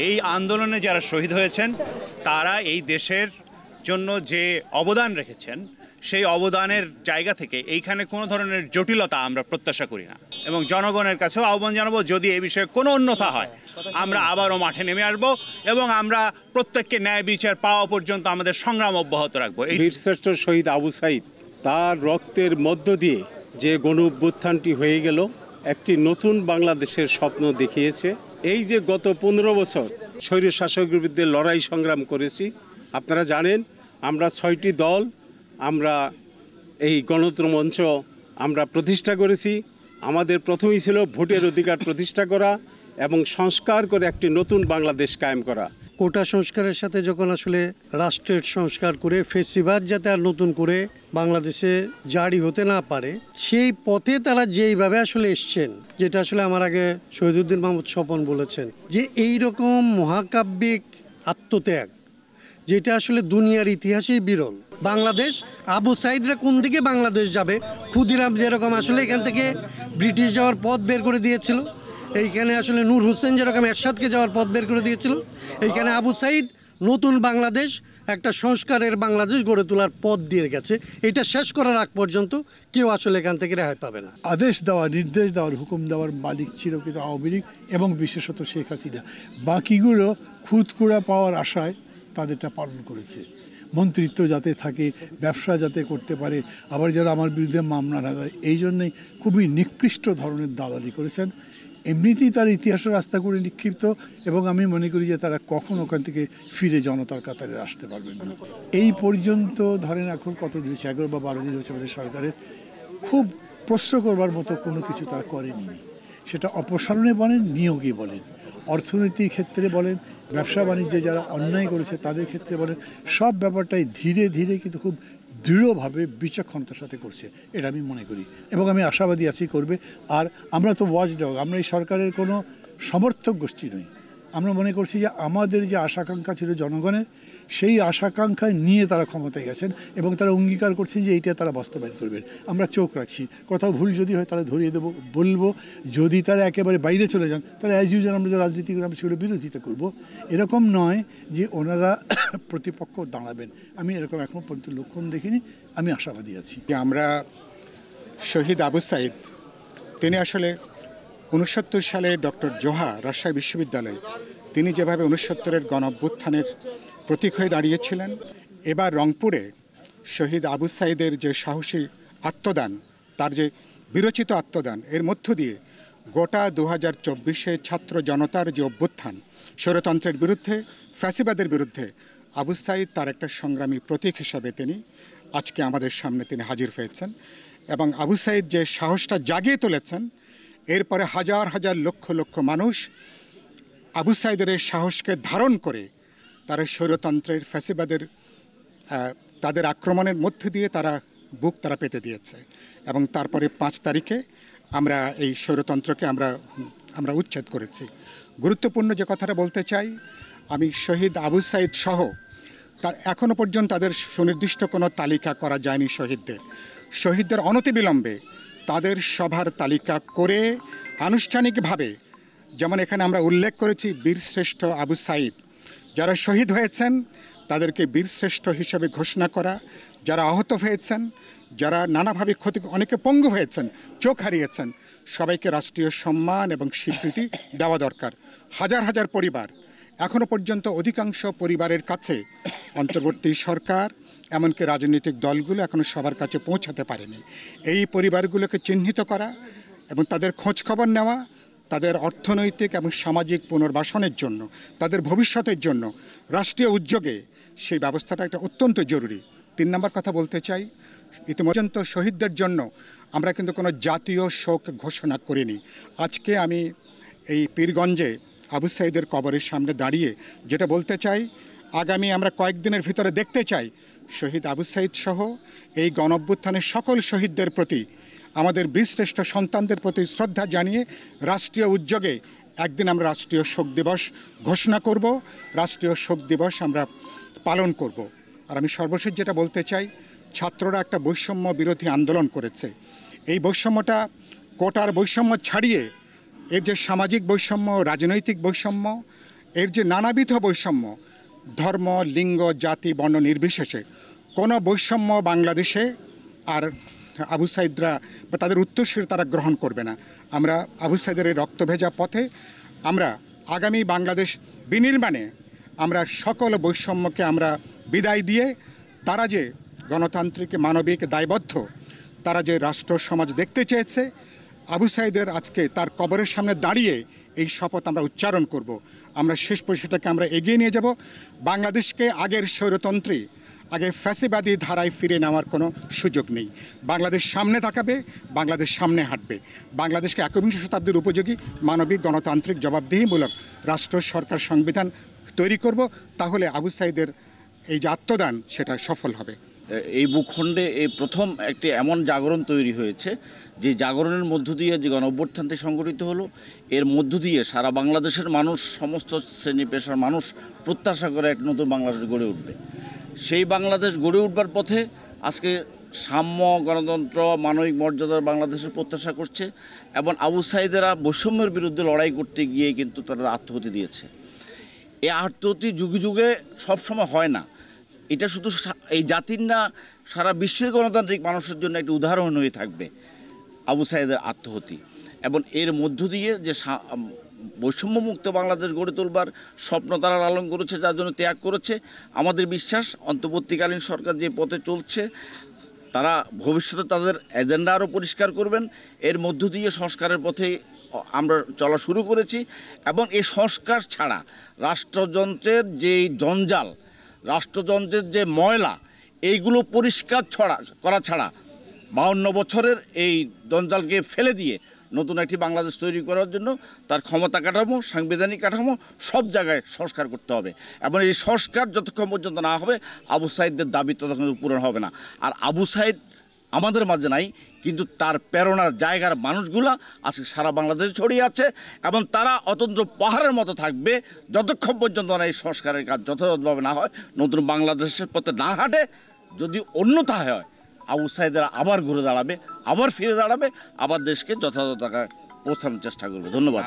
এই আন্দোলনে যারা শহীদ হয়েছেন তারা এই দেশের জন্য যে অবদান রেখেছেন সেই অবদানের জায়গা থেকে এইখানে কোনো ধরনের জটিলতা আমরা প্রত্যাশা করি না এবং জনগণের কাছেও আহ্বান জানাবো যদি এই বিষয়ে কোনো অন্যথা হয় আমরা আবারও মাঠে নেমে আসবো এবং আমরা প্রত্যেককে ন্যায় বিচার পাওয়া পর্যন্ত আমাদের সংগ্রাম অব্যাহত রাখবো। বীরশ্রেষ্ঠ শহীদ আবু সাঈদ তার রক্তের মধ্য দিয়ে যে গণ অভ্যুত্থানটি হয়ে গেল একটি নতুন বাংলাদেশের স্বপ্ন দেখিয়েছে। এই যে গত 15 বছর স্বৈর শাসকের বিরুদ্ধে লড়াই সংগ্রাম করেছি, আপনারা জানেন আমরা 6টি দল আমরা এই গণতন্ত্র মঞ্চ আমরা প্রতিষ্ঠা করেছি। আমাদের প্রথমেই ছিল ভোটের অধিকার প্রতিষ্ঠা করা এবং সংস্কার করে একটি নতুন বাংলাদেশ কায়েম করা। কোটা সংস্কারের সাথে যখন আসলে রাষ্ট্রের সংস্কার করে ফেসিবাদ যাতে আর নতুন করে বাংলাদেশে জারি হতে না পারে সেই পথে তারা যেইভাবে আসলে এসছেন, যেটা আসলে আমার আগে শহীদুদ্দিন মাহমুদ স্বপন বলেছেন যে এই রকম মহাকাব্যিক আত্মত্যাগ যেটা আসলে দুনিয়ার ইতিহাসেই বিরল। বাংলাদেশ আবু সাঈদরা কোন দিকে বাংলাদেশ যাবে, ক্ষুদিরাম যেরকম আসলে এখান থেকে ব্রিটিশ যাওয়ার পথ বের করে দিয়েছিল, এইখানে আসলে নূর হোসেন যেরকম এরশাদকে যাওয়ার পথ বের করে দিয়েছিল, এইখানে আবু সাঈদ নতুন বাংলাদেশ একটা সংস্কারের বাংলাদেশ গড়ে তোলার পথ দিয়ে গেছে। এটা শেষ করার আগ পর্যন্ত কেউ আসলে এখান থেকে রেহাই পাবে না। আদেশ দেওয়া, নির্দেশ দেওয়ার, হুকুম দেওয়ার মালিক ছিল কিন্তু আওয়ামী লীগ এবং বিশেষত শেখ হাসিনা। বাকিগুলো খুদকুড়া পাওয়ার আশায় তাদেরটা পালন করেছে। মন্ত্রিত্ব যাতে থাকে, ব্যবসা যাতে করতে পারে, আবার যারা আমার বিরুদ্ধে মামলা না দেয়, এই জন্যই খুবই নিকৃষ্ট ধরনের দালালি করেছেন। এমনিতেই তার ইতিহাসের রাস্তা করে নিক্ষিপ্ত এবং আমি মনে করি যে তারা কখন ওখান থেকে ফিরে জনতার কাতারে আসতে পারবেন না। এই পর্যন্ত ধরেন এখন কত দিন, 11 বা 12 দিন হচ্ছে আমাদের সরকারের, খুব প্রশ্ন করবার মতো কোনো কিছু তারা করেনি। সেটা অপসারণে বলেন, নিয়োগে বলেন, অর্থনীতির ক্ষেত্রে বলেন, ব্যবসা বাণিজ্যে যারা অন্যায় করেছে তাদের ক্ষেত্রে বলেন, সব ব্যাপারটাই ধীরে ধীরে কিন্তু খুব দৃঢ়ভাবে বিচক্ষণতার সাথে করছে, এটা আমি মনে করি এবং আমি আশাবাদী আছি করবে। আর আমরা তো ওয়াচডগ, আমরা এই সরকারের কোনো সমর্থক গোষ্ঠী নই। আমরা মনে করছি যে আমাদের যে আশাকাঙ্ক্ষা ছিল জনগণের, সেই আশাকাঙ্ক্ষা নিয়ে তারা ক্ষমতায় গেছেন এবং তারা অঙ্গীকার করছেন যে এইটা তারা বাস্তবায়ন করবেন। আমরা চোখ রাখছি, কোথাও ভুল যদি হয় তাহলে ধরিয়ে দেবো, বলবো। যদি তারা একেবারে বাইরে চলে যান তাহলে অ্যাজ ইউজুয়াল আমরা যে রাজনীতি করে আমরা সেগুলো বিরোধিতা করবো। এরকম নয় যে ওনারা প্রতিপক্ষ দাঁড়াবেন, আমি এরকম এখনও পর্যন্ত লক্ষণ দেখিনি। আমি আশাবাদী আছি। আমরা শহীদ আবু সাঈদ তিনি আসলে 69 সালে ডক্টর জোহা রাজশাহী বিশ্ববিদ্যালয় তিনি যেভাবে 69-এর গণ অভ্যুত্থানের প্রতীক হয়ে দাঁড়িয়েছিলেন, এবার রংপুরে শহীদ আবু সাঈদের যে সাহসী আত্মদান, তার যে বিরচিত আত্মদান, এর মধ্য দিয়ে গোটা 2024-এ ছাত্র জনতার যে অভ্যুত্থান স্বৈরতন্ত্রের বিরুদ্ধে, ফ্যাসিবাদের বিরুদ্ধে, আবু সাঈদ তার একটা সংগ্রামী প্রতীক হিসাবে তিনি আজকে আমাদের সামনে তিনি হাজির হয়েছেন। এবং আবু সাঈদ যে সাহসটা জাগিয়ে তুলেছেন, এরপরে হাজার হাজার লক্ষ লক্ষ মানুষ আবু সাঈদের এই সাহসকে ধারণ করে তারা স্বৈরতন্ত্রের, ফ্যাসিবাদের তাদের আক্রমণের মধ্যে দিয়ে তারা বুক তারা পেতে দিয়েছে এবং তারপরে 5 তারিখে আমরা এই স্বৈরতন্ত্রকে আমরা উচ্ছেদ করেছি। গুরুত্বপূর্ণ যে কথাটা বলতে চাই, আমি শহীদ আবু সাঈদ সহ এখনও পর্যন্ত তাদের সুনির্দিষ্ট কোনো তালিকা করা যায়নি। শহীদদের অনতিবিলম্বে তাদের সভার তালিকা করে আনুষ্ঠানিকভাবে, যেমন এখানে আমরা উল্লেখ করেছি বীরশ্রেষ্ঠ আবু সাঈদ, যারা শহীদ হয়েছেন তাদেরকে বীরশ্রেষ্ঠ হিসেবে ঘোষণা করা, যারা আহত হয়েছেন, যারা নানাভাবে অনেকে পঙ্গু হয়েছেন, চোখ হারিয়েছেন, সবাইকে রাষ্ট্রীয় সম্মান এবং স্বীকৃতি দেওয়া দরকার। হাজার হাজার পরিবার, এখনও পর্যন্ত অধিকাংশ পরিবারের কাছে অন্তর্বর্তী সরকার এমনকি রাজনৈতিক দলগুলো এখনও সবার কাছে পৌঁছাতে পারেনি। এই পরিবারগুলোকে চিহ্নিত করা এবং তাদের খোঁজখবর নেওয়া, তাদের অর্থনৈতিক এবং সামাজিক পুনর্বাসনের জন্য, তাদের ভবিষ্যতের জন্য রাষ্ট্রীয় উদ্যোগে সেই ব্যবস্থাটা একটা অত্যন্ত জরুরি। 3 নম্বর কথা বলতে চাই, ইতিমধ্যে শহীদদের জন্য আমরা কিন্তু কোনো জাতীয় শোক ঘোষণা করিনি। আজকে আমি এই পীরগঞ্জে আবু সাঈদের কবরের সামনে দাঁড়িয়ে যেটা বলতে চাই, আগামী আমরা কয়েকদিনের ভিতরে দেখতে চাই শহীদ আবু সাঈদ সহ এই গণ অভ্যুত্থানের সকল শহীদদের প্রতি, আমাদের বীরশ্রেষ্ঠ সন্তানদের প্রতি শ্রদ্ধা জানিয়ে রাষ্ট্রীয় উদ্যোগে একদিন আমরা রাষ্ট্রীয় শোক দিবস ঘোষণা করব, রাষ্ট্রীয় শোক দিবস আমরা পালন করব। আর আমি সর্বশেষ যেটা বলতে চাই, ছাত্ররা একটা বৈষম্য বিরোধী আন্দোলন করেছে। এই বৈষম্যটা কোটার বৈষম্য ছাড়িয়ে এর যে সামাজিক বৈষম্য, রাজনৈতিক বৈষম্য এর যে নানাবিধ বৈষম্য, ধর্ম, লিঙ্গ, জাতি, বর্ণ নির্বিশেষে কোনো বৈষম্য বাংলাদেশে আর আবু সাইদরা বা তাদের উত্তরসূরি তারা গ্রহণ করবে না। আমরা আবু সাইদের এই রক্তভেজা পথে আমরা আগামী বাংলাদেশ বিনির্মাণে আমরা সকল বৈষম্যকে আমরা বিদায় দিয়ে তারা যে গণতান্ত্রিক, মানবিক, দায়বদ্ধ, তারা যে রাষ্ট্র সমাজ দেখতে চেয়েছে, আবু সাইদের আজকে তার কবরের সামনে দাঁড়িয়ে এই শপথ আমরা উচ্চারণ করব। আমরা শেষ পর্যন্ত সেটাকে আমরা এগিয়ে নিয়ে যাব। বাংলাদেশকে আগের স্বৈরতন্ত্রী, আগে ফ্যাসিবাদী ধারায় ফিরে নেওয়ার কোনো সুযোগ নেই। বাংলাদেশ সামনে তাকাবে, বাংলাদেশ সামনে হাঁটবে। বাংলাদেশকে একবিংশ শতাব্দীর উপযোগী মানবিক, গণতান্ত্রিক, জবাবদিহিমূলক রাষ্ট্র, সরকার, সংবিধান তৈরি করব। তাহলে আবু সাইদের এই যে আত্মদান সেটা সফল হবে। এই ভূখণ্ডে এই প্রথম একটি এমন জাগরণ তৈরি হয়েছে যে জাগরণের মধ্য দিয়ে যে গণঅভ্যুত্থানটি সংগঠিত হলো, এর মধ্য দিয়ে সারা বাংলাদেশের মানুষ, সমস্ত শ্রেণী পেশার মানুষ প্রত্যাশা করে এক নতুন বাংলাদেশ গড়ে উঠবে। সেই বাংলাদেশ গড়ে উঠবার পথে আজকে সাম্য, গণতন্ত্র, মানবিক মর্যাদার বাংলাদেশের প্রত্যাশা করছে এবং আবু সাইদেরা বৈষম্যের বিরুদ্ধে লড়াই করতে গিয়ে কিন্তু তারা আত্মহতি দিয়েছে। এই আত্মহতি যুগে যুগে সবসময় হয় না, এটা শুধু এই জাতির না, সারা বিশ্বের গণতান্ত্রিক মানুষের জন্য একটি উদাহরণ হয়ে থাকবে আবু সাইদের আত্মহতি। এবং এর মধ্য দিয়ে যে বৈষম্যমুক্ত বাংলাদেশ গড়ে তোলবার স্বপ্ন তারা লালন করেছে, যার জন্য ত্যাগ করেছে। আমাদের বিশ্বাস অন্তর্বর্তীকালীন সরকার যে পথে চলছে, তারা ভবিষ্যতে তাদের এজেন্ডা আরও পরিষ্কার করবেন। এর মধ্য দিয়ে সংস্কারের পথে আমরা চলা শুরু করেছি এবং এই সংস্কার ছাড়া রাষ্ট্রযন্ত্রের যে জঞ্জাল, রাষ্ট্রযন্ত্রের যে ময়লা, এইগুলো পরিষ্কার করা ছাড়া 52 বছরের এই জঞ্জালকে ফেলে দিয়ে নতুন একটি বাংলাদেশ তৈরি করার জন্য তার ক্ষমতা কাঠামো, সাংবিধানিক কাঠামো সব জায়গায় সংস্কার করতে হবে। এবং এই সংস্কার যতক্ষণ পর্যন্ত না হবে, আবু সাইদদের দাবি ততক্ষণ পূরণ হবে না। আর আবু সাইদ আমাদের মাঝে নাই, কিন্তু তার প্রেরণার জায়গার মানুষগুলা আজকে সারা বাংলাদেশে ছড়িয়ে আছে এবং তারা অতন্ত্র পাহাড়ের মতো থাকবে যতক্ষণ পর্যন্ত না এই সংস্কারের কাজ যথাযথভাবে না হয়, নতুন বাংলাদেশের পথে না হাঁটে। যদি অন্যথা হয়, আবু সাইদেরা আবার ঘুরে দাঁড়াবে, আবার ফিরে দাঁড়াবে, আবার দেশকে যথাযথ জায়গায় পৌঁছানোর চেষ্টা করবে। ধন্যবাদ।